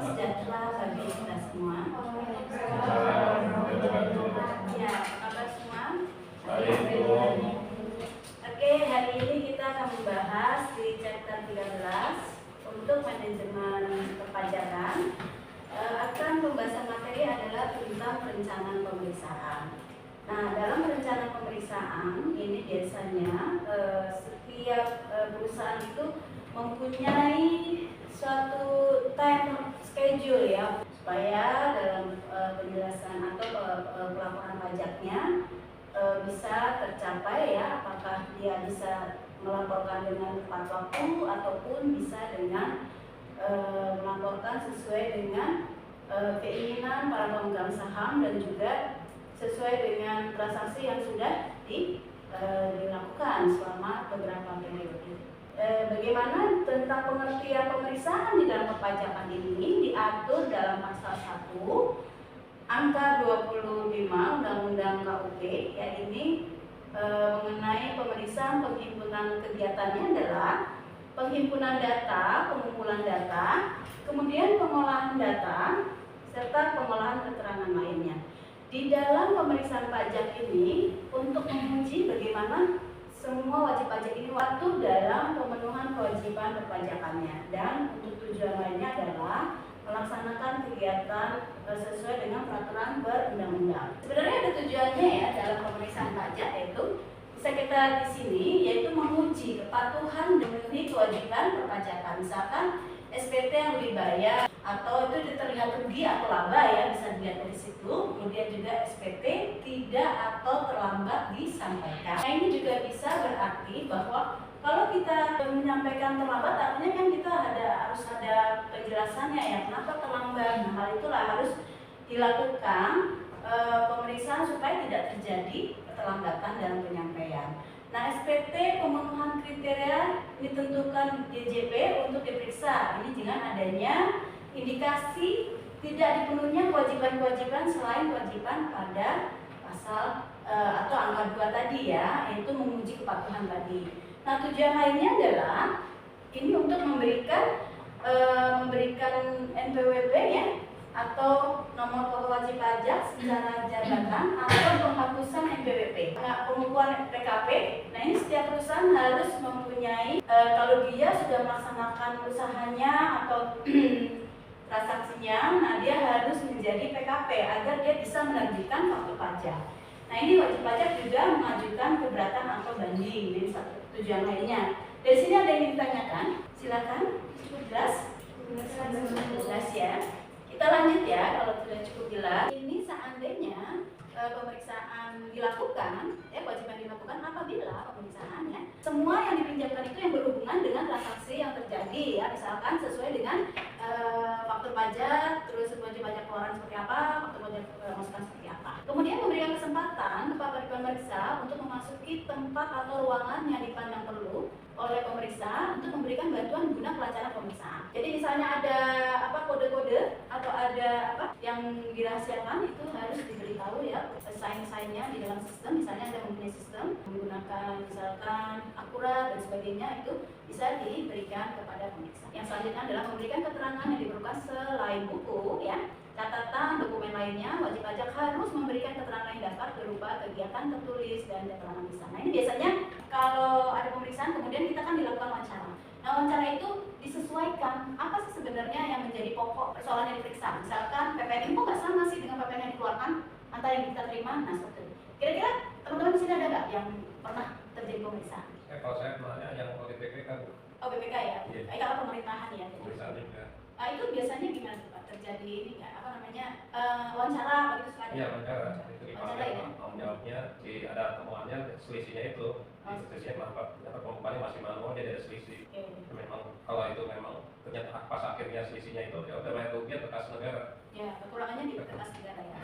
sejahtera bagi kita semua. Ya, apa kabar semua? Oke, hari ini kita akan membahas di chapter 13 untuk manajemen perpajakan. Akan pembahasan materi adalah tentang perencanaan pemeriksaan. Nah, dalam perencanaan pemeriksaan ini biasanya setiap perusahaan itu mempunyai suatu time schedule ya, supaya dalam penjelasan atau pelaporan pajaknya bisa tercapai ya, apakah dia bisa melaporkan dengan tepat waktu ataupun bisa dengan melaporkan sesuai dengan keinginan para pemegang saham dan juga sesuai dengan transaksi yang sudah dilakukan selama beberapa periode. Bagaimana tentang pengertian pemeriksaan di dalam perpajakan ini diatur dalam pasal 1 angka 25 Undang-Undang KUP, ya, ini mengenai pemeriksaan penghimpunan kegiatannya adalah penghimpunan data, pengumpulan data, kemudian pengolahan data, serta pengolahan keterangan lainnya. Di dalam pemeriksaan pajak ini untuk menguji bagaimana semua wajib pajak ini waktu dalam pemenuhan kewajiban perpajakannya, dan untuk tujuan lainnya adalah melaksanakan kegiatan sesuai dengan peraturan perundang-undang. Sebenarnya ada tujuannya ya dalam pemeriksaan pajak, yaitu bisa kita di sini yaitu menguji kepatuhan dan memenuhi kewajiban perpajakan. Misalkan SPT yang dibayar atau itu terlihat rugi atau laba ya, bisa dilihat dari situ. Kemudian juga SPT tidak atau terlambat disampaikan. Nah, ini juga bisa berarti bahwa kalau kita menyampaikan terlambat, artinya kan kita harus ada penjelasannya ya, kenapa terlambat. Nah, hal itulah harus dilakukan pemeriksaan supaya tidak terjadi keterlambatan dalam penyampaian. Nah, SPT pemenuhan kriteria ditentukan DJP untuk diperiksa. Ini dengan adanya indikasi tidak dipenuhinya kewajiban-kewajiban selain kewajiban pada pasal atau angka 2 tadi ya, yaitu menguji kepatuhan tadi. Nah, tujuan lainnya adalah ini untuk memberikan NPWP ya, atau nomor pokok wajib pajak secara jabatan atau penghapusan NPWP. Nah, pengukuhan PKP. Nah, ini setiap perusahaan harus mempunyai kalau dia sudah melaksanakan usahanya atau transaksinya, nah dia harus menjadi PKP agar dia bisa menerbitkan faktur pajak. Nah, ini wajib pajak juga mengajukan keberatan atau banding. Ini satu tujuan lainnya. Dari sini ada yang ditanyakan? Silakan. Cukup jelas? Jelas ya. Kita lanjut ya, kalau sudah cukup jelas. Ini seandainya pemeriksaan dilakukan, ya, kewajiban dilakukan apabila pemeriksaannya semua yang dipinjamkan itu yang berhubungan dengan transaksi yang terjadi ya, misalkan sesuai dengan faktur pajak, terus wajib pajak keluaran seperti apa, faktur pajak masukan seperti apa. Kemudian memberikan kesempatan kepada pemeriksa untuk memasuki tempat atau ruangan yang dipandang perlu oleh pemeriksa untuk memberikan bantuan guna kelancaran pemeriksaan. Jadi misalnya ada kode-kode atau ada yang dirahasiakan, itu harus diberitahu ya, sign-signnya di dalam sistem. Misalnya ada mempunyai sistem menggunakan misalkan akurat dan sebagainya, itu bisa diberikan kepada pemeriksa. Yang selanjutnya adalah memberikan keterangan yang diperlukan selain buku ya, catatan, dokumen lainnya. Wajib pajak harus memberikan keterangan lain dapat berupa kegiatan tertulis dan keterangan lisan. Nah, ini biasanya kalau ada pemeriksaan kemudian kita kan dilakukan wawancara. Nah, wawancara itu disesuaikan apa sih sebenarnya yang menjadi pokok persoalan yang diperiksa. Misalkan PPN kok nggak sama sih dengan PPN yang dikeluarkan antara yang kita terima. Nah, seperti itu. Kira-kira teman-teman di sini ada nggak yang pernah terjadi pemeriksaan? Kalau saya pernahnya yang BPK kan. Oh, BPK ya? Iya. Kalau pemerintahan ya? Pemeriksaan juga. Nah, itu biasanya gimana tuh Pak? Terjadi ini nggak, wawancara begitu suka ada? Iya, wawancara. Itu Wawancara ya? tanggung jawabnya, ada temuannya, selisihnya itu. Selisihnya kenapa pengumpulannya masih manual, dia ada selisih. Memang kalau itu memang ternyata pas akhirnya selisihnya itu, ya udah bayar rugi bekas negara. Ya, kekurangannya di bekas negara ya.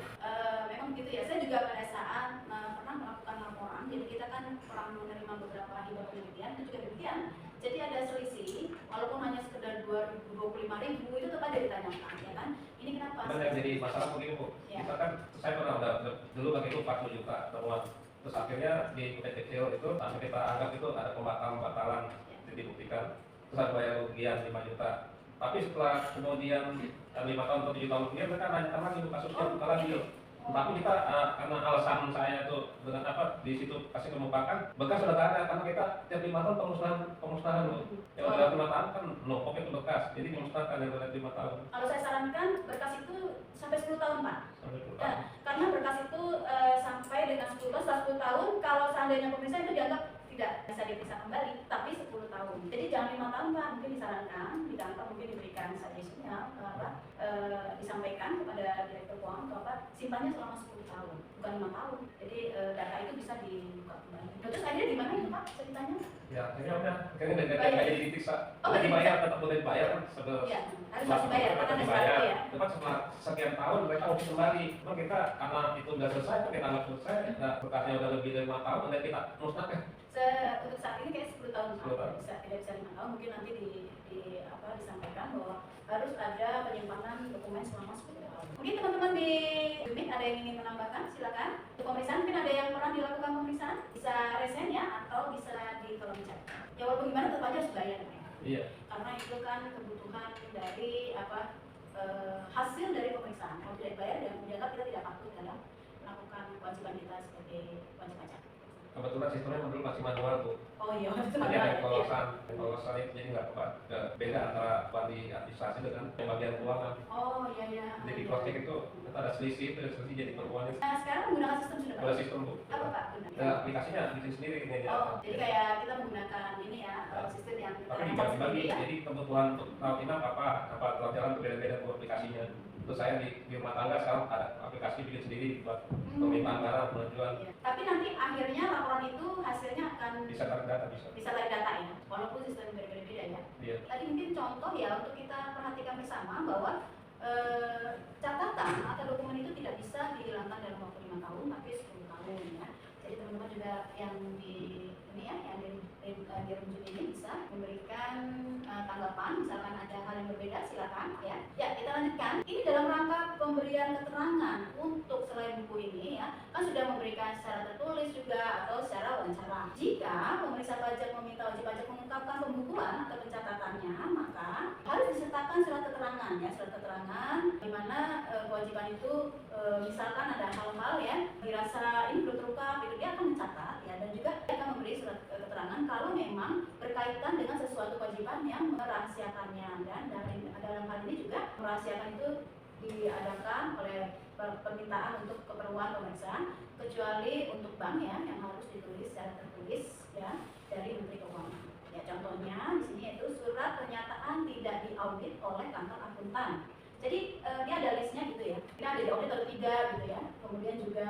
Memang begitu ya. Saya juga pada saat pernah melakukan laporan, jadi kita kan pernah menerima beberapa hibah penelitian, itu juga demikian. Jadi ada selisih, walaupun hanya sekedar 25.000 itu tetap ada ditanyakan, ya kan? Ini kenapa? Benar, jadi masalah begini Bu. Ya. Kita kan, saya pernah dulu bagi itu 40 juta temuan. Terus akhirnya di kecil itu, sampai kita anggap itu ada pembatalan, Ya. dibuktikan. Terus ada bayar kerugian 5 juta. Tapi setelah kemudian 5 tahun atau 7 tahun kemudian mereka nanyakan lagi kasusnya buka lagi loh. Tapi kita karena alasan saya tuh dengan apa di situ kasih kemukakan bekas sudah nggak ada karena kita tiap 5 tahun pemusnahan loh. Yang udah 5 tahun kan no itu bekas, jadi dimusnahkan yang udah 5 tahun. Kalau saya sarankan berkas itu sampai 10 tahun Pak. Sampai 10 Ya, tahun. karena berkas itu sampai dengan 10 tahun, kalau seandainya pemirsa itu dianggap tidak bisa diperiksa kembali, tapi 10 tahun. Jadi jangan 5 tahun Pak, mungkin disarankan, ditangkap mungkin diberikan suggestion-nya, disampaikan kepada direktur keuangan atau apa, simpannya selama 10 tahun, bukan 5 tahun. Jadi data itu bisa dibuka kembali. Terus akhirnya gimana itu Pak ceritanya? Ya, akhirnya udah nggak jadi diperiksa. Oh, Udah dibayar, tetap udah dibayar kan Iya, harus dibayar karena ada syarat ya. Cepat setelah sekian tahun mereka harus kembali. Cuma kita karena itu udah selesai, kita nggak selesai, nah, berkasnya udah lebih dari 5 tahun, dan kita musnahkan. Untuk saat ini kayak 10 tahun, 10 tahun. tidak bisa 5 tahun, mungkin nanti disampaikan bahwa harus ada penyimpanan dokumen selama 10 tahun. Mungkin teman-teman di unit ada yang ingin menambahkan, silakan. Untuk pemeriksaan mungkin ada yang pernah dilakukan pemeriksaan, bisa resen ya, atau bisa di kolom chat. Ya walaupun gimana tetap aja harus bayar ya. Iya. Karena itu kan kebutuhan dari hasil dari pemeriksaan. Kalau tidak bayar dan dianggap kita tidak patuh dalam melakukan kewajiban kita sebagai wajib pajak. Kebetulan sistemnya dulu masih manual tuh. Oh iya, itu Jadi ada manual. pengolosan itu jadi nggak beda antara di administrasi dengan yang bagian keuangan. Oh iya. Jadi di cross check itu kita ada selisih jadi keuangan. Nah sekarang menggunakan sistem sudah Ada sistem bu. apa Pak? Ya, aplikasinya bikin sendiri ini ya. Oh, jadi kayak kita menggunakan ini ya, sistem yang kita Tapi rancang dibagi-bagi, sendiri ya. jadi kebutuhan untuk rawat inap apa pelajaran berbeda-beda buat aplikasinya. Terus saya di rumah tangga sekarang ada aplikasi bikin sendiri buat permintaan barang, pengajuan. Iya. Tapi nanti akhirnya laporan itu hasilnya akan Bisa tarik data bisa dari data ya, walaupun sistem berbeda-beda ya. Iya. Tadi mungkin contoh ya untuk kita perhatikan bersama bahwa catatan atau dokumen itu tidak bisa dihilangkan dalam waktu 5 tahun tapi 10 tahun ya. Jadi teman-teman juga yang di ini ya, yang di Rumjun ini bisa memberikan tanggapan, misalkan ada hal yang berbeda silakan ya. Ya kita lanjutkan. Ini dalam rangka pemberian keterangan untuk selain buku ini ya, kan sudah memberikan secara tertulis juga atau secara wawancara. Jika pemeriksa pajak meminta wajib pajak mengungkapkan pembukuan atau pencatatannya, maka harus disertakan surat keterangan ya, surat keterangan di mana kewajiban itu misalkan ada hal-hal ya dirasa ini belum terungkap, itu dia akan mencatat ya, dan juga dia akan memberi surat keterangan kalau memang berkaitan dengan sesuatu kewajiban yang merahasiakannya, dan dalam hal ini juga merahasiakan itu diadakan oleh permintaan untuk keperluan pemeriksaan, kecuali untuk bank ya yang harus ditulis secara tertulis ya dari Menteri Keuangan. Ya contohnya di sini yaitu surat pernyataan tidak diaudit oleh kantor akuntan. Jadi dia ada listnya gitu ya. Ini ada diaudit atau tidak gitu ya. Kemudian juga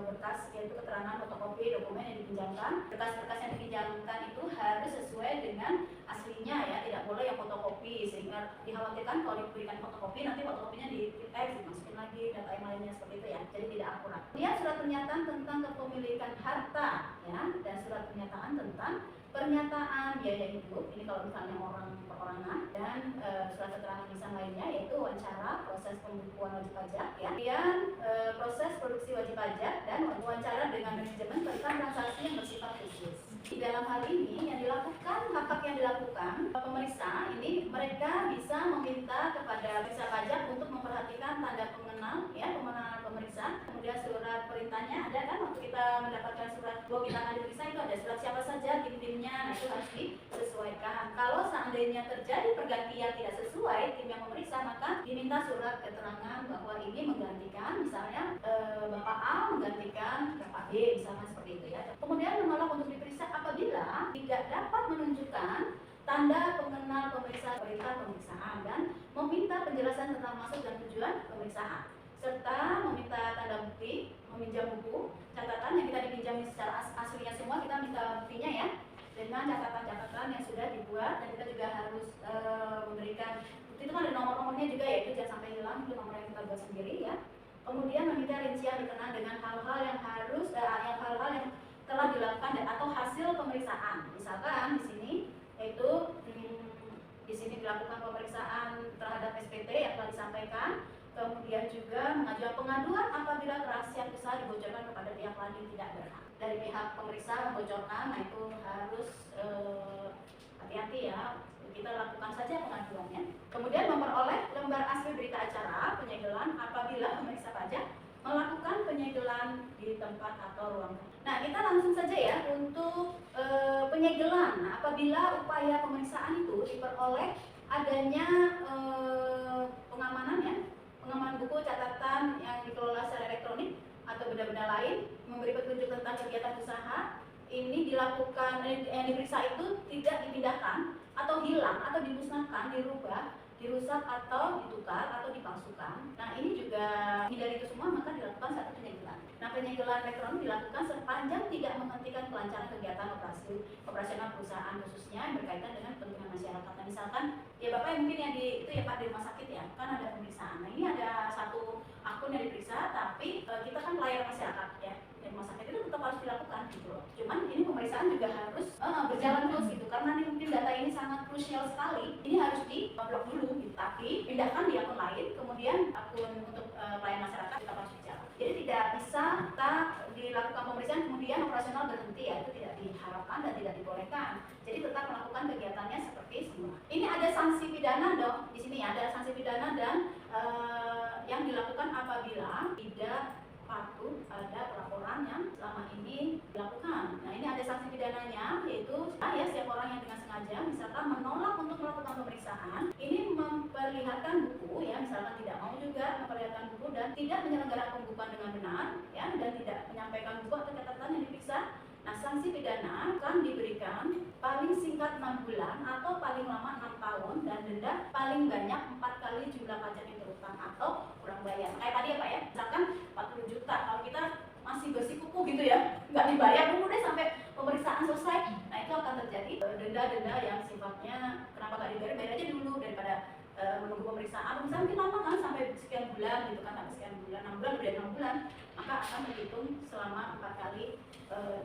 berkas yaitu keterangan fotokopi dokumen yang dipinjamkan. Berkas-berkas yang dipinjamkan itu harus sesuai dengan aslinya ya, tidak boleh yang fotokopi sehingga dikhawatirkan kalau diberikan fotokopi nanti fotokopinya dimasukin lagi data yang lainnya seperti itu ya. Jadi tidak akurat. Kemudian surat pernyataan tentang kepemilikan harta ya, dan surat pernyataan tentang pernyataan biaya hidup, ini kalau misalnya orang perorangan, dan surat keterangan lisan lainnya yaitu wawancara, proses pembukuan wajib pajak ya, kemudian proses produksi wajib pajak, dan wawancara dengan manajemen tentang transaksi yang bersifat khusus. Di dalam hal ini yang dilakukan, hak yang dilakukan pemeriksa ini, mereka bisa meminta kepada pemeriksa pajak untuk memperhatikan tanda pengenal ya, pengenalan pemeriksa, kemudian surat perintahnya ada kan, waktu kita mendapatkan surat bahwa kita akan diperiksa itu ada surat siapa saja, tim-timnya, nah itu harus disesuaikan. Kalau seandainya terjadi pergantian tidak sesuai tim yang memeriksa, maka diminta surat keterangan bahwa ini menggantikan misalnya Bapak A menggantikan Bapak B misalnya seperti itu ya. Kemudian menolak untuk diperiksa apabila tidak dapat menunjukkan tanda pengenal pemeriksa perintah pemeriksaan dan meminta penjelasan tentang maksud dan tujuan pemeriksaan, serta meminta tanda bukti, meminjam buku catatan yang kita dipinjami secara aslinya semua, kita minta buktinya ya, dengan catatan-catatan yang sudah dibuat, dan kita juga harus memberikan bukti itu kan ada nomor-nomornya juga ya, itu jangan sampai hilang, itu nomor yang kita buat sendiri ya. Kemudian meminta rincian berkenaan dengan hal-hal yang harus hal-hal yang telah dilakukan atau hasil pemeriksaan. Misalkan di sini yaitu di sini dilakukan pemeriksaan terhadap SPT yang telah disampaikan, kemudian juga mengajukan pengaduan apabila kerahasiaan usaha dibocorkan kepada pihak lain yang tidak berhak. Dari pihak pemeriksa membocorkan, nah itu harus hati-hati ya, kita lakukan saja pengaduannya. Kemudian apabila upaya pemeriksaan itu diperoleh adanya pengamanan ya, pengamanan buku catatan yang dikelola secara elektronik atau benda-benda lain, memberi petunjuk tentang kegiatan usaha, ini dilakukan, yang diperiksa itu tidak dipindahkan atau hilang atau dimusnahkan, dirubah, dirusak atau ditukar atau dipalsukan. Nah ini juga hindari itu semua, maka dilakukan satu penyegelan. Nah penyegelan elektronik dilakukan sepanjang tidak menghentikan kelancaran kegiatan operasional perusahaan, khususnya yang berkaitan dengan kepentingan masyarakat. Nah misalkan ya Bapak yang mungkin yang itu ya Pak di rumah sakit ya, kan ada pemeriksaan. Nah ini ada satu akun yang diperiksa, tapi kita kan pelayan masyarakat ya, di rumah sakit itu tetap harus dilakukan gitu loh. Cuman ini pemeriksaan juga harus berjalan terus gitu, karena ini mungkin data ini sangat krusial sekali. Ini harus di-blok dulu gitu, tapi pindahkan di akun lain, kemudian akun untuk pelayan masyarakat tetap harus berjalan. Jadi tidak bisa kita dilakukan pemeriksaan kemudian operasional berhenti ya, itu tidak diharapkan dan tidak dibolehkan. Jadi tetap melakukan kegiatannya seperti semula. Ini ada sanksi pidana dong, di sini ya, ada sanksi pidana dan yang dilakukan apabila tidak patuh pada pelaporan yang selama ini dilakukan. Nah ini ada sanksi pidananya, yaitu ya setiap orang yang dengan sengaja misalkan menolak untuk melakukan pemeriksaan, ini memperlihatkan buku ya, misalkan tidak mau juga memperlihatkan buku dan tidak menyelenggarakan pembukuan dengan benar ya, dan tidak menyampaikan buku atau catatan yang diperiksa. Nah sanksi pidana akan diberikan paling singkat 6 bulan atau paling lama 6 tahun dan denda paling banyak 4 kali jumlah pajak yang terutang atau kurang bayar. Kayak tadi ya Pak ya, misalkan 40 juta, kalau kita masih bersikukuh gitu ya, nggak dibayar dulu deh sampai pemeriksaan selesai. Nah itu akan terjadi denda-denda yang sifatnya kenapa nggak dibayar, bayar aja dulu daripada menunggu pemeriksaan. Misalnya mungkin lama kan sampai sekian bulan gitu kan, sampai sekian bulan, 6 bulan, udah 6 bulan, maka akan terhitung selama 4 kali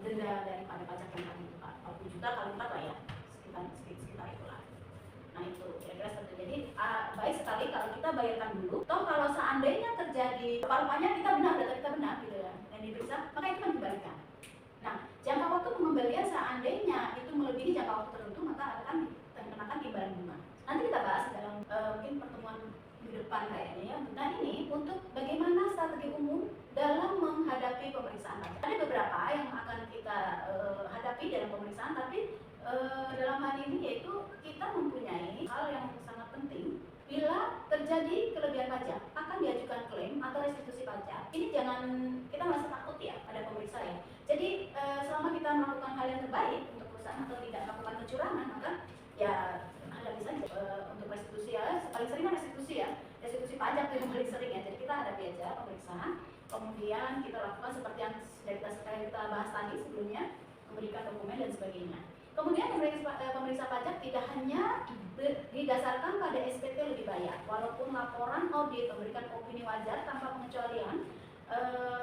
denda daripada pajak yang tadi itu 40 juta kali 4 lah ya, sekitar itulah. Nah itu kira-kira seperti itu. Jadi baik sekali kalau kita bayarkan dulu. Toh kalau seandainya terjadi rupanya kita benar, data kita benar gitu ya, yang diperiksa, maka itu kan dikembalikan. Nah jangka waktu pengembalian seandainya itu melebihi jangka waktu tertentu, maka akan dikenakan imbalan bunga. Nanti kita bahas dalam mungkin pertemuan di depan kayaknya ya. Nah ini untuk bagaimana strategi umum dalam menghadapi pemeriksaan pajak. Ada beberapa yang akan kita hadapi dalam pemeriksaan, tapi dalam hal ini yaitu kita mempunyai hal yang sangat penting. Bila terjadi kelebihan pajak, akan diajukan klaim atau restitusi pajak. Ini jangan kita merasa takut ya pada pemeriksa ya. Jadi selama kita melakukan hal yang terbaik untuk perusahaan atau tidak melakukan kecurangan, maka ya hadapi saja. Untuk restitusi ya, paling sering kan restitusi ya, restitusi pajak itu yang paling sering ya. Jadi kita hadapi aja pemeriksaan, kemudian kita lakukan seperti yang sudah kita bahas tadi sebelumnya, memberikan dokumen dan sebagainya. Kemudian pemeriksa pajak tidak hanya didasarkan pada SPT lebih bayar, walaupun laporan audit memberikan opini wajar tanpa pengecualian.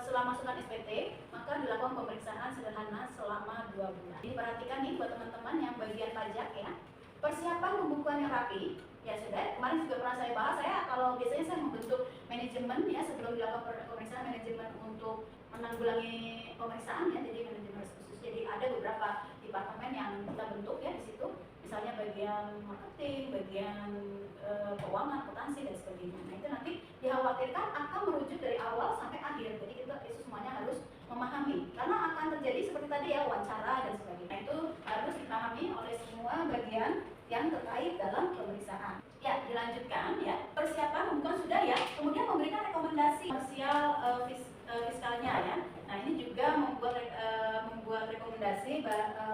Setelah masukkan SPT, maka dilakukan pemeriksaan sederhana selama 2 bulan. Jadi perhatikan nih buat teman-teman yang bagian pajak ya, persiapan pembukuan yang rapi. Ya sudah, kemarin juga pernah saya bahas, kalau biasanya saya membentuk manajemen ya sebelum dilakukan pemeriksaan, manajemen untuk menanggulangi pemeriksaan ya, jadi manajemen khusus. Jadi ada beberapa departemen yang kita bentuk ya di situ, misalnya bagian marketing, bagian keuangan, akuntansi dan sebagainya. Nah itu nanti dikhawatirkan akan merujuk dari awal sampai akhir, jadi kita itu semuanya harus memahami, karena akan terjadi seperti tadi ya, wawancara dan sebagainya. Nah, itu harus dipahami oleh semua bagian yang terkait dalam pemeriksaan. Ya, dilanjutkan ya. Persiapan bukan sudah ya. Kemudian memberikan rekomendasi komersial fiskalnya ya. Nah, ini juga membuat rekomendasi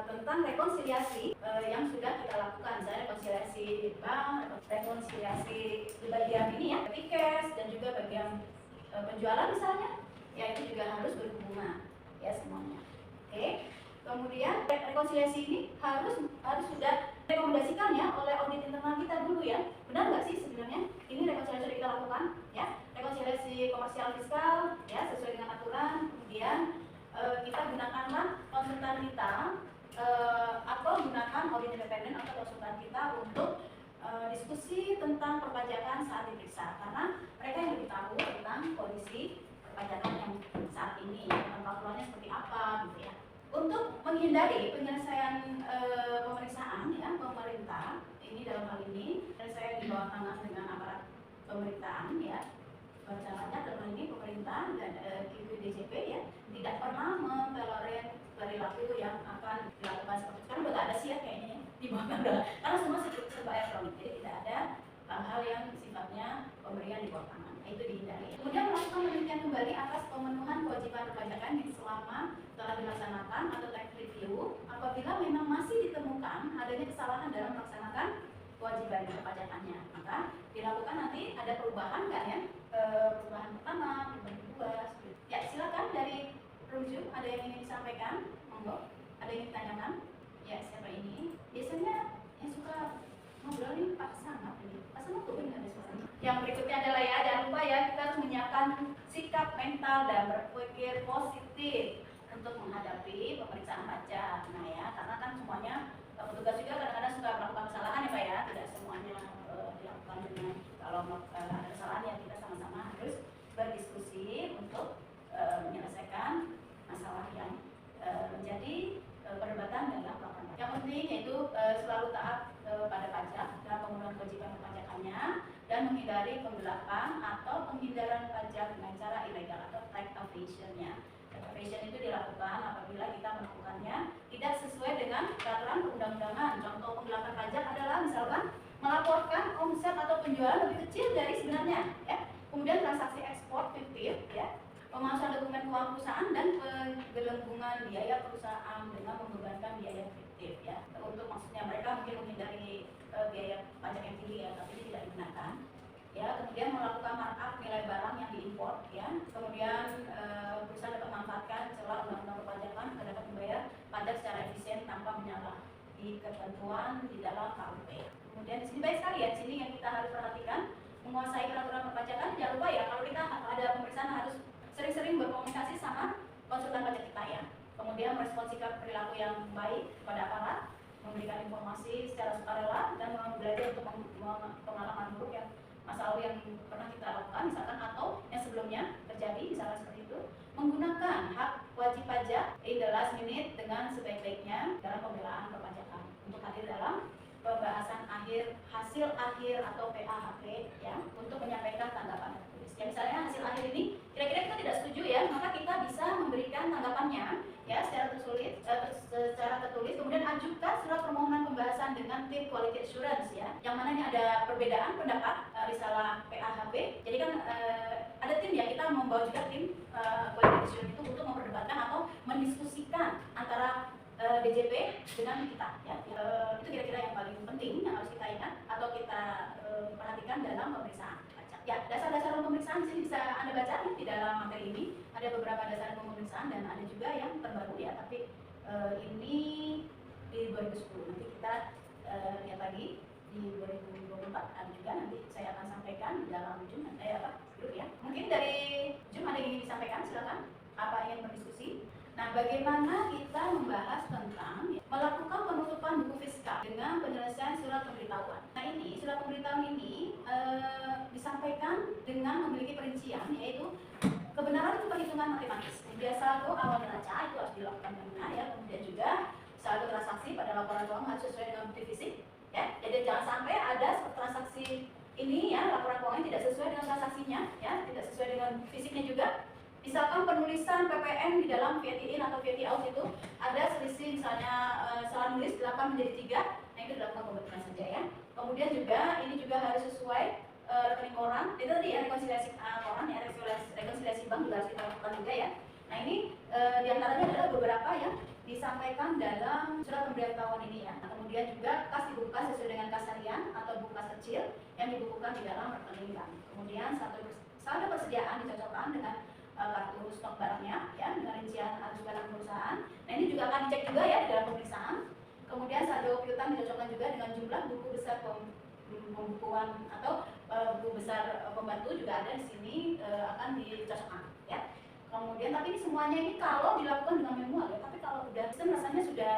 tentang rekonsiliasi yang sudah kita lakukan. Misalnya rekonsiliasi bank, rekonsiliasi di bagian ini ya, cash dan juga bagian penjualan misalnya. Ya, itu juga harus berhubungan ya semuanya. Oke. Kemudian rekonsiliasi ini harus sudah rekomendasikan ya oleh audit internal kita dulu ya. Benar nggak sih sebenarnya ini rekonsiliasi yang kita lakukan ya? Rekonsiliasi komersial fiskal ya sesuai dengan aturan. Kemudian kita gunakanlah konsultan kita atau gunakan audit independen atau konsultan kita untuk diskusi tentang perpajakan saat diperiksa, karena mereka yang lebih tahu tentang kondisi perpajakan yang saat ini, peraturannya seperti apa gitu ya. Untuk menghindari penyelesaian pemeriksaan ya, pemerintah ini dalam hal ini saya di bawah tangan dengan aparat pemerintahan ya, wajib pajak dalam hal ini pemerintah dan QQDJP ya, tidak pernah mentolerir perilaku yang akan dilakukan seperti itu. Sekarang udah gak ada sih ya kayaknya ya. di bawah tanggal, karena semua serba elektronik, jadi tidak ada hal-hal yang sifatnya pemberian di bawah tangan. Itu dihindari. Kemudian melakukan penelitian kembali atas pemenuhan kewajiban perpajakan yang selama telah dilaksanakan atau tax review apabila memang masih ditemukan adanya kesalahan dalam melaksanakan kewajiban perpajakannya, maka dilakukan nanti ada perubahan kan ya, perubahan pertama, perubahan kedua. Ya silakan dari Ruju, ada yang ingin disampaikan? Monggo, ada yang ingin ditanyakan? Ya siapa ini? Biasanya yang suka ngobrol ini Pak Samad ini. Pak Samad tuh nggak ada suaranya. Yang berikutnya adalah ya, jangan lupa ya kita harus menyiapkan sikap mental dan berpikir positif untuk menghadapi pemeriksaan pajak. Nah ya, karena kan semuanya petugas juga kadang-kadang suka melakukan kesalahan ya Pak ya, tidak semuanya dilakukan dengan kalau ada kesalahan ya kita sama-sama harus berdiskusi untuk menyelesaikan masalah yang menjadi perdebatan dalam laporan pajak. Yang penting yaitu selalu taat pada pajak dalam pemenuhan kewajiban perpajakannya dan menghindari penggelapan atau penghindaran pajak dengan cara ilegal atau tax evasion-nya. Tax evasion itu dilakukan apabila kita melakukannya tidak sesuai dengan peraturan perundang-undangan. Contoh penggelapan pajak adalah misalkan melaporkan omset atau penjualan lebih kecil dari sebenarnya, ya. Kemudian transaksi ekspor fiktif, ya. Pemalsuan dokumen keuangan perusahaan dan penggelembungan biaya perusahaan dengan membebankan biaya fiktif ya. Untuk maksudnya mereka mungkin menghindari biaya pajak yang tinggi ya, tapi ini tidak digunakan. Ya, kemudian melakukan markup nilai barang yang diimpor ya. Kemudian perusahaan dapat memanfaatkan celah undang-undang perpajakan agar dapat membayar pajak secara efisien tanpa menyalahi ketentuan di dalam KUP. Kemudian di sini baik sekali ya, di sini yang kita harus perhatikan menguasai peraturan perpajakan. Jangan lupa ya, kalau kita ada pemeriksaan harus sering-sering berkomunikasi sama konsultan pajak kita ya. Kemudian merespon sikap perilaku yang baik kepada aparat, memberikan informasi secara sukarela dan belajar untuk pengalaman buruk yang masa lalu yang pernah kita lakukan misalkan atau yang sebelumnya terjadi misalkan seperti itu. Menggunakan hak wajib pajak in the last minute dengan sebaik-baiknya dalam pembelaan perpajakan untuk hadir dalam pembahasan hasil akhir atau PAHP ya, untuk menyampaikan tanggapan tertulis. Ya misalnya hasil akhir ini kira-kira kita tidak setuju ya, maka kita bisa memberikan tanggapannya ya secara tertulis, kemudian ajukan surat permohonan pembahasan dengan tim quality assurance ya, yang mana ini ada perbedaan pendapat risalah PAHP. Jadi kan ada tim ya, kita membawa juga tim quality assurance itu untuk memperdebatkan atau mendiskusikan antara DJP dengan kita ya. Itu kira-kira yang paling penting yang harus kita ingat atau kita perhatikan dalam pemeriksaan pajak. Ya, dasar-dasar pemeriksaan di sini bisa Anda baca ya, di dalam materi ini ada beberapa dasar pemeriksaan dan ada juga yang terbaru ya, tapi ini di 2010. Nanti kita lihat lagi di 2024 ada juga, nanti saya akan sampaikan di dalam Zoom grup ya. Mungkin dari Zoom ada yang ingin disampaikan, silakan. Apa yang berdiskusi? Nah, bagaimana kita membahas tentang melakukan penutupan buku fiskal dengan penyelesaian surat pemberitahuan. Nah, ini surat pemberitahuan ini disampaikan dengan memiliki perincian, yaitu kebenaran itu perhitungan matematis. Dia saldo awal neraca itu harus dilakukan dengan benar ya. Kemudian juga saldo transaksi pada laporan keuangan harus sesuai dengan bukti fisik ya. Jadi jangan sampai ada transaksi ini ya, laporan keuangan tidak sesuai dengan transaksinya ya, tidak sesuai dengan fisiknya juga. Misalkan penulisan PPN di dalam VAT in atau VAT out itu ada selisih, misalnya salah nulis 8 menjadi 3, nah itu dilakukan pemberian saja ya. Kemudian juga ini juga harus sesuai rekening koran, itu tadi ya, rekonsiliasi koran ya, rekonsiliasi bank juga harus kita lakukan juga ya. Nah ini diantaranya adalah beberapa yang disampaikan dalam surat pemberitahuan ini ya. Nah, kemudian juga kas dibuka sesuai dengan kas harian atau buku kas kecil yang dibukukan di dalam rekening bank. Kemudian saldo persediaan dicocokkan dengan kartu stok barangnya ya, dengan rincian arus barang perusahaan. Nah ini juga akan dicek juga ya di dalam pemeriksaan. Kemudian saldo piutang dicocokkan juga dengan jumlah buku besar pembukuan atau buku besar pembantu juga ada di sini, akan dicocokkan ya. Kemudian tapi ini semuanya ini kalau dilakukan dengan manual ya, tapi kalau udah sistem rasanya sudah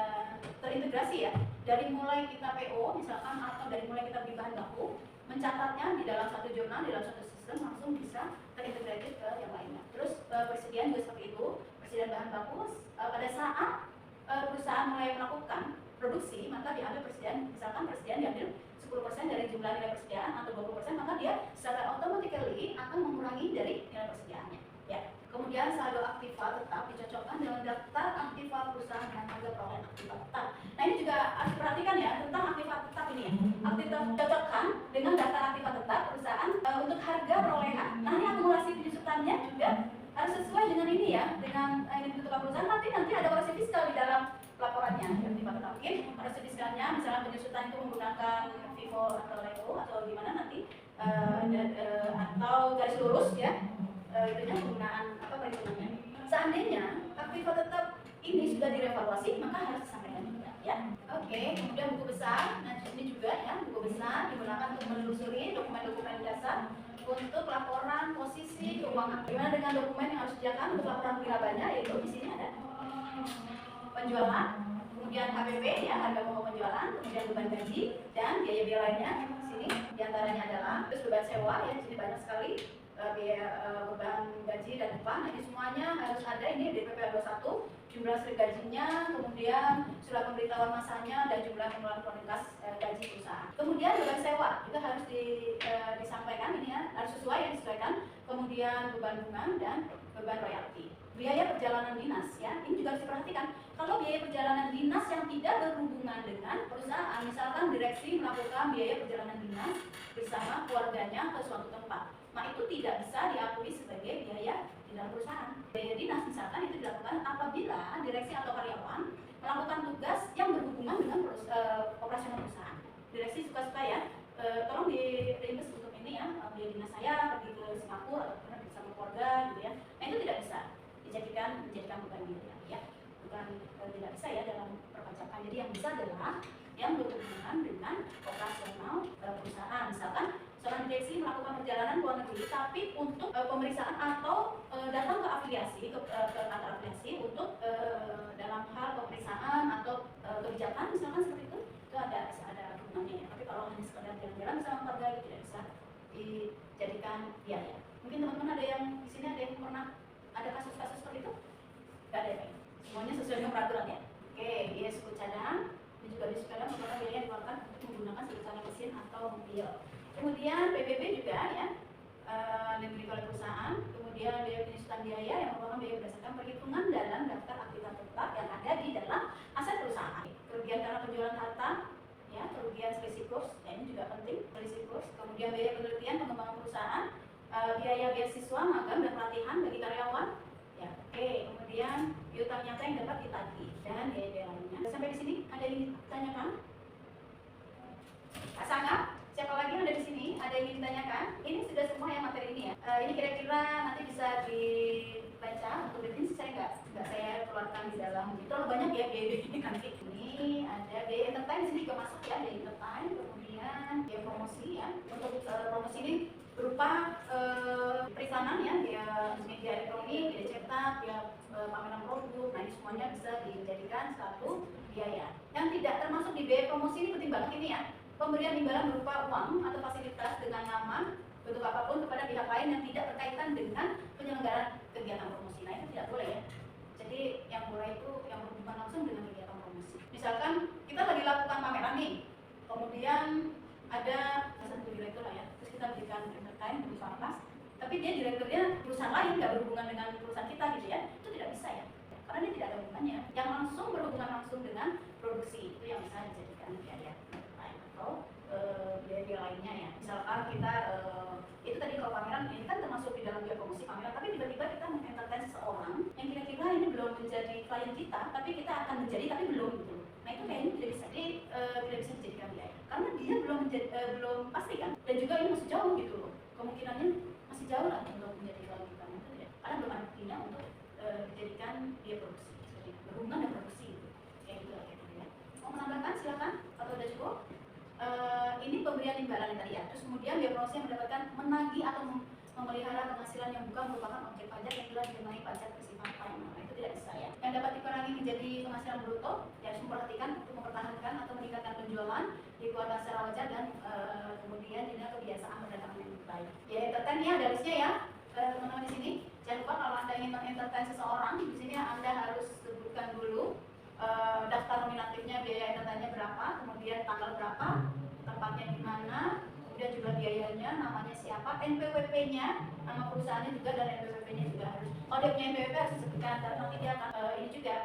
terintegrasi ya. Dari mulai kita PO misalkan atau dari mulai kita beli bahan baku, mencatatnya di dalam satu jurnal, di dalam satu sistem langsung bisa terintegrated ke yang lainnya. Terus persediaan juga seperti itu, persediaan bahan baku pada saat perusahaan mulai melakukan produksi, maka diambil persediaan, misalkan persediaan diambil 10% dari jumlah nilai persediaan atau 20%, maka dia secara automatically akan mengurangi dari nilai persediaannya ya. Kemudian saldo aktiva tetap dicocokkan dengan daftar aktiva perusahaan dan harga perolehan aktiva tetap. Nah ini juga harus diperhatikan ya, tentang kita cocokkan dengan daftar aktiva tetap perusahaan untuk harga perolehan. Nanti akumulasi penyusutannya juga harus sesuai dengan ini ya, dengan ini bentuk perusahaan. Nanti ada koreksi fiskal di dalam laporannya. Jadi Pak mungkin koreksi fiskalnya, misalnya penyusutan itu menggunakan Vivo atau Lego atau gimana nanti, atau garis lurus ya, itunya penggunaan apa perhitungannya. Seandainya aktiva tetap ini sudah direvaluasi, maka harus disampaikan juga ya. Oke, kemudian buku besar. Nah ini juga ya, buku besar digunakan untuk menelusuri dokumen-dokumen dasar untuk laporan posisi keuangan. Gimana dengan dokumen yang harus disediakan untuk laporan lirabanya, yaitu di sini ada penjualan, kemudian HPP ya, harga pokok penjualan, kemudian beban gaji dan biaya-biaya lainnya. Di sini diantaranya adalah terus beban sewa ya, di sini banyak sekali biaya beban gaji dan upah. Nah, ini semuanya harus ada ini DPP 21, jumlah slip gajinya, kemudian surat pemberitahuan masanya dan jumlah pengeluaran prioritas gaji perusahaan. Kemudian beban sewa juga harus disampaikan ini ya, harus sesuai yang disesuaikan. Kemudian beban bunga dan beban royalti. Biaya perjalanan dinas ya, ini juga harus diperhatikan. Kalau biaya perjalanan dinas yang tidak berhubungan dengan perusahaan, misalkan direksi melakukan biaya perjalanan dinas bersama keluarganya ke suatu tempat, nah itu tidak bisa diakui sebagai biaya di dalam perusahaan. Biaya dinas misalkan itu dilakukan apabila direksi atau karyawan melakukan tugas yang berhubungan dengan operasional perusahaan. Direksi suka-suka ya, tolong diinvest untuk ini ya, biaya dinas saya pergi ke Singapura atau bersama keluarga gitu ya. Nah itu tidak bisa dijadikan beban biaya ya, bukan tidak bisa ya dalam perpajakan. Jadi yang bisa adalah yang berhubungan dengan operasional perusahaan. Misalkan seorang direksi melakukan perjalanan ke luar negeri tapi untuk pemeriksaan atau datang ke afiliasi ke kantor afiliasi untuk dalam hal pemeriksaan atau kebijakan misalkan seperti itu ada hubungannya ya. Tapi kalau hanya sekedar jalan-jalan bersama keluarga itu tidak bisa dijadikan biaya. Mungkin teman-teman ada yang di sini ada yang pernah ada kasus-kasus seperti itu? Tidak ada ya? Semuanya sesuai dengan peraturan ya? Oke, biaya suku cadang dan juga biaya suku cadang merupakan biaya yang dikeluarkan untuk menggunakan suku cadang mesin atau mobil. Kemudian PBB juga ya, yang dimiliki oleh perusahaan. Kemudian biaya penyusutan biaya yang merupakan biaya berdasarkan perhitungan dalam daftar aktivitas tetap yang ada di dalam aset perusahaan. Kerugian karena penjualan harta, ya, kerugian selisih kurs, ya ini juga penting, selisih kurs. Kemudian biaya penelitian pengembangan perusahaan, biaya beasiswa, magang dan pelatihan bagi karyawan. Ya, oke. Kemudian piutang nyata yang dapat ditagih dan biaya lainnya. Sampai di sini ada yang ditanyakan? Pak Sangga, siapa lagi yang ada di sini? Ada yang ingin ditanyakan? Ini sudah semua yang materi ini ya. Ini kira-kira nanti bisa dibaca untuk definisi, saya nggak saya keluarkan di dalam. Itu terlalu banyak ya biaya ini nanti. Ini ada biaya entertain di sini juga masuk ya, biaya entertain. Kemudian biaya promosi ya. Untuk promosi ini berupa periklanan ya, media elektronik, media cetak, pameran produk. Nah ini semuanya bisa dijadikan satu biaya. Yang tidak termasuk di biaya promosi ini penting banget ini ya. Pemberian imbalan berupa uang atau fasilitas dengan nama bentuk apapun kepada pihak lain yang tidak berkaitan dengan penyelenggaraan kegiatan promosi. Nah itu tidak boleh ya. Jadi yang boleh itu yang berhubungan langsung dengan kegiatan promosi. Misalkan kita lagi lakukan pameran nih, kemudian ada satu direktur lah ya, terus kita berikan entertain berupa apa, tapi dia direkturnya perusahaan lain nggak berhubungan dengan perusahaan kita gitu ya, itu tidak bisa ya, karena ini tidak ada hubungannya. Yang langsung berhubungan langsung dengan produksi itu yang bisa dijadikan biaya lain atau biaya lainnya ya. Misalkan kita itu tadi kalau pameran ini kan termasuk di dalam biaya promosi pameran, tapi tiba-tiba kita mengentertain seseorang yang kira-kira ini belum menjadi klien kita, tapi kita akan menjadi tapi belum gitu. Nah itu kayaknya tidak bisa, tidak bisa dijadikan biaya karena dia belum pasti kan, dan juga ini masih jauh gitu loh, kemungkinannya masih jauh lah untuk menjadi klien kita itu ya, karena belum ada buktinya untuk dijadikan biaya produksi, jadi berhubungan dengan produksi gitu. Kayak gitu lah ya. Mau menambahkan silakan atau udah cukup? Ini pemberian imbalan yang tadi ya. Terus kemudian biaya promosi yang mendapatkan menagih atau memelihara penghasilan yang bukan merupakan objek pajak yang telah dikenai pajak bersifat final. Nah, itu tidak bisa ya. Yang dapat dikurangi menjadi penghasilan bruto, ya harus memperhatikan untuk mempertahankan atau meningkatkan penjualan di keluarga secara wajar dan kemudian dengan kebiasaan perdagangan yang baik. Ya entertain ya, ada listnya ya teman-teman di sini. Jangan lupa kalau Anda ingin entertain seseorang, di sini Anda harus sebutkan dulu daftar nominatifnya, biaya entertainnya berapa, kemudian tanggal berapa, tempatnya di mana, kemudian juga biayanya, namanya siapa, NPWP-nya, nama perusahaannya juga, dan NPWP-nya juga harus. Kalau dia punya NPWP harus disebutkan, dan nanti dia akan ini juga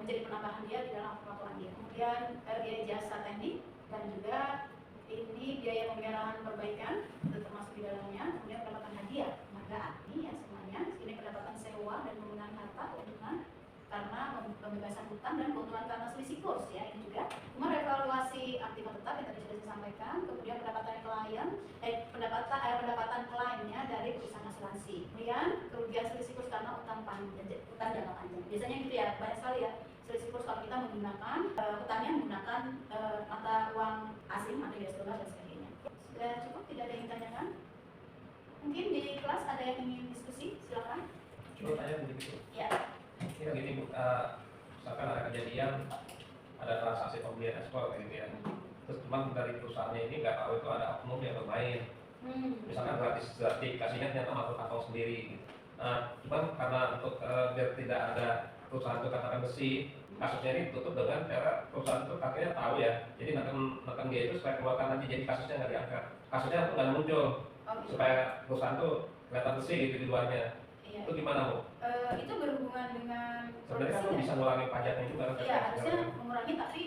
menjadi penambahan dia di dalam laporan dia. Kemudian biaya jasa teknik dan juga Ini biaya pemeliharaan perbaikan termasuk di dalamnya, kemudian pendapatan hadiah, penghargaan ini ya semuanya. Ini pendapatan sewa dan penggunaan harta keuntungan karena pembebasan hutang dan keuntungan karena selisih kurs ya ini juga. Kemudian evaluasi aktiva tetap yang tadi sudah saya sampaikan, kemudian pendapatan kliennya dari perusahaan asuransi. Kemudian kerugian selisih kurs karena utang jangka panjang. Biasanya gitu ya, banyak sekali ya selisih kurs kalau kita menggunakan hutangnya menggunakan mata uang asing, mata US dollar dan sebagainya. Sudah cukup, tidak ada yang ditanyakan? Mungkin di kelas ada yang ingin diskusi, silakan. Coba tanya begitu. Ya. Ini kan gini Bu, misalkan ada kejadian, ada transaksi pembelian ekspor gitu ya. Terus cuma dari perusahaannya ini nggak tahu itu ada oknum yang bermain. Misalkan gratis kasihnya ternyata masuk kantong sendiri. Nah, cuman karena untuk biar tidak ada perusahaan itu katakan besi, kasusnya ini tutup dengan cara perusahaan itu akhirnya tahu ya. Jadi neken dia itu supaya keluarkan nanti, jadi kasusnya nggak diangkat. Kasusnya itu nggak muncul supaya perusahaan itu kelihatan besi gitu di luarnya. Iya. Itu gimana Bu? Itu berhubungan dengan Sebenarnya kan bisa ngurangi pajaknya juga kan? Iya, harusnya mengurangi, tapi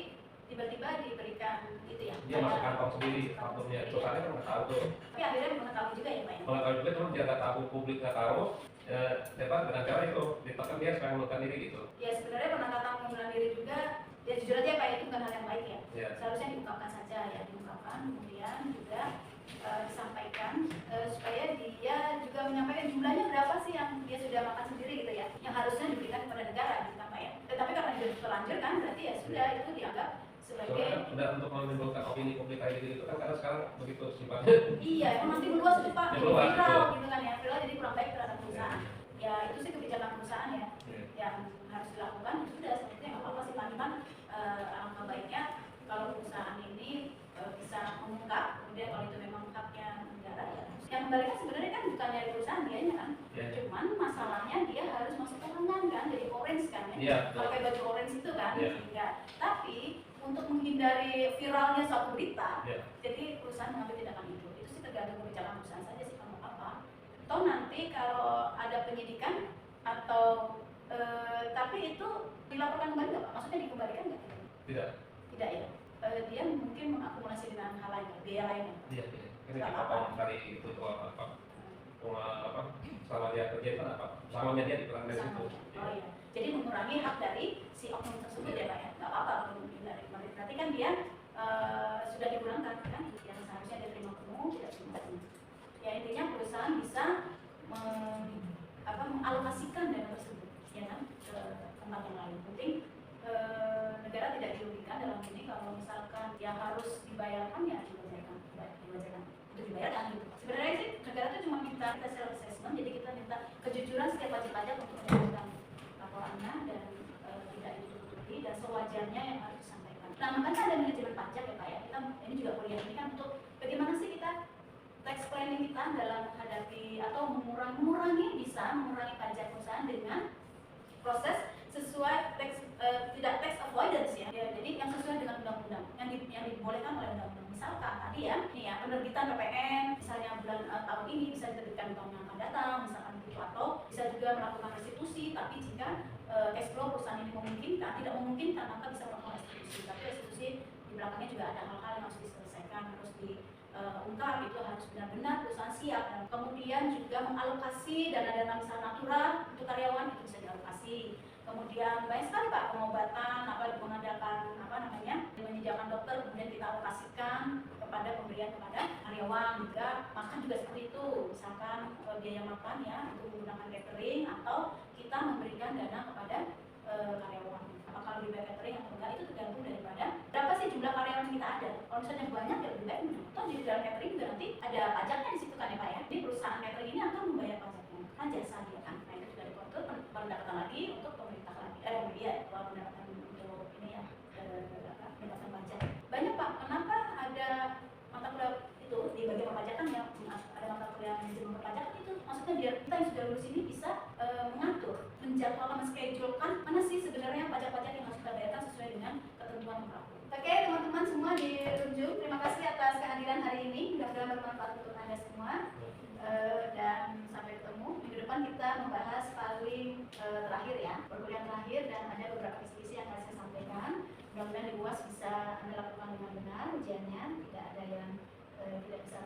tiba-tiba diberikan itu ya. Dia masuk kantong sendiri, kantongnya perusahaannya kan nggak tahu tuh. Tapi akhirnya mengetahui juga ya Pak ya? Mengetahui juga, cuma dia nggak tahu, publik nggak tahu. Dengan cara itu ditekan dia supaya mengundurkan diri gitu. Ya sebenarnya penangkapan pengunduran diri juga, ya jujur aja Pak, itu bukan hal yang baik ya. Ya. Seharusnya diungkapkan saja ya, diungkapkan, kemudian juga disampaikan supaya dia juga menyampaikan jumlahnya berapa sih yang dia sudah makan sendiri gitu ya, yang harusnya diberikan kepada negara gitu Pak ya. Tetapi karena dia terlanjur kan, berarti ya sudah itu dianggap sebagai Soalnya sudah untuk menimbulkan opini publik kayak gitu kan, karena sekarang begitu sifatnya. iya, emang nanti meluas itu Pak, Ya, jadi meluas, viral betul. gitu kan ya, viral jadi kurang baik terhadap perusahaan. Ya itu sih kebijakan perusahaan ya, yang harus dilakukan. Itu sudah sepertinya nggak apa-apa sih Pak, cuman alangkah baiknya kalau perusahaan ini bisa mengungkap, kemudian kalau itu memang haknya negara ya. Yang kembalikan sebenarnya kan bukan dari perusahaan dianya kan, cuman masalahnya dia harus masuk ke lengan kan, jadi orange kan ya, pakai baju orange itu kan, sehingga tapi untuk menghindari viralnya suatu berita, jadi perusahaan mengambil tindakan itu sih tergantung kebijakan perusahaan saja sih, kamu apa. Atau nanti kalau ada penyidikan atau tapi itu dilaporkan kembali nggak Pak? Maksudnya dikembalikan nggak? Tidak. Tidak ya. Dia mungkin mengakumulasi dengan hal lain, biaya lainnya. Iya. Ini apa dari itu apa? Selama dia kerja kan apa? Selamanya dia dikurang dari situ. Oh iya. Jadi mengurangi hak dari si oknum tersebut ya Pak ya. Nggak apa-apa kalau menghindari kembali. Berarti kan dia sudah dipulangkan kan, yang seharusnya dia terima penuh tidak terima penuh. Ya intinya perusahaan bisa mengalokasikan dana tersebut ya kan ke tempat yang lain. Penting negara tidak dirugikan dalam ini. Kalau misalkan yang harus dibayarkan ya diwajarkan untuk dibayarkan gitu. Sebenarnya sih negara itu cuma minta kita self assessment, jadi kita minta kejujuran setiap wajib pajak untuk menjalankan laporannya dan tidak ditutupi dan sewajarnya yang harus disampaikan. Nah makanya ada manajemen pajak ya Pak ya. Kita ini juga kuliah ini kan untuk bagaimana sih kita tax planning kita dalam menghadapi atau mengurangi pajak perusahaan dengan proses sesuai tidak tax avoidance ya. Jadi yang sesuai dengan undang-undang yang dibolehkan oleh undang-undang. Misalkan tadi ya, nih ya penerbitan PPN misalnya bulan tahun ini bisa diterbitkan di tahun yang akan datang misalkan gitu, atau bisa juga melakukan restitusi, tapi jika cash flow perusahaan ini memungkinkan, tidak memungkinkan maka bisa melakukan restitusi. Tapi restitusi di belakangnya juga ada hal-hal yang harus diselesaikan, harus diungkap, itu harus benar-benar perusahaan siap. Dan kemudian juga mengalokasi dana-dana misal natural untuk karyawan itu bisa dialokasi. Kemudian banyak sekali Pak pengobatan, mengadakan menyediakan dokter, kemudian kita alokasikan kepada pemberian kepada karyawan. Juga makan juga seperti itu, misalkan biaya makan ya untuk menggunakan catering, atau kita memberikan dana kepada karyawan. Apakah lebih baik catering atau enggak itu tergantung daripada berapa sih jumlah karyawan yang kita ada. Kalau misalnya banyak ya lebih baik atau di dalam catering juga nanti ada pajaknya di situ kan ya Pak ya. Jadi perusahaan catering ini akan membayar pajaknya kan, jasa dia kan. Nah itu sudah dikontrol, pendapatan lagi untuk pemerintah lagi, pendapatan untuk ini ya pendapatan pajak. Banyak Pak, kenapa ada mata kuliah itu di bagian perpajakan ya, ada mata kuliah manajemen perpajakan itu maksudnya biar kita yang sudah lulus ini bisa mengatur, menjadwalkan, menschedulekan mana sih sebenarnya pajak-pajak yang harus kita bayarkan sesuai dengan ketentuan yang berlaku. Oke teman-teman semua di Runjung, terima kasih atas kehadiran hari ini, mudah-mudahan bermanfaat untuk Anda semua. Dan sampai ketemu minggu depan kita membahas paling terakhir ya, perkuliahan terakhir, dan ada beberapa diskusi yang akan saya sampaikan. Mudah-mudahan di UAS bisa Anda lakukan dengan benar ujiannya, tidak ada yang tidak bisa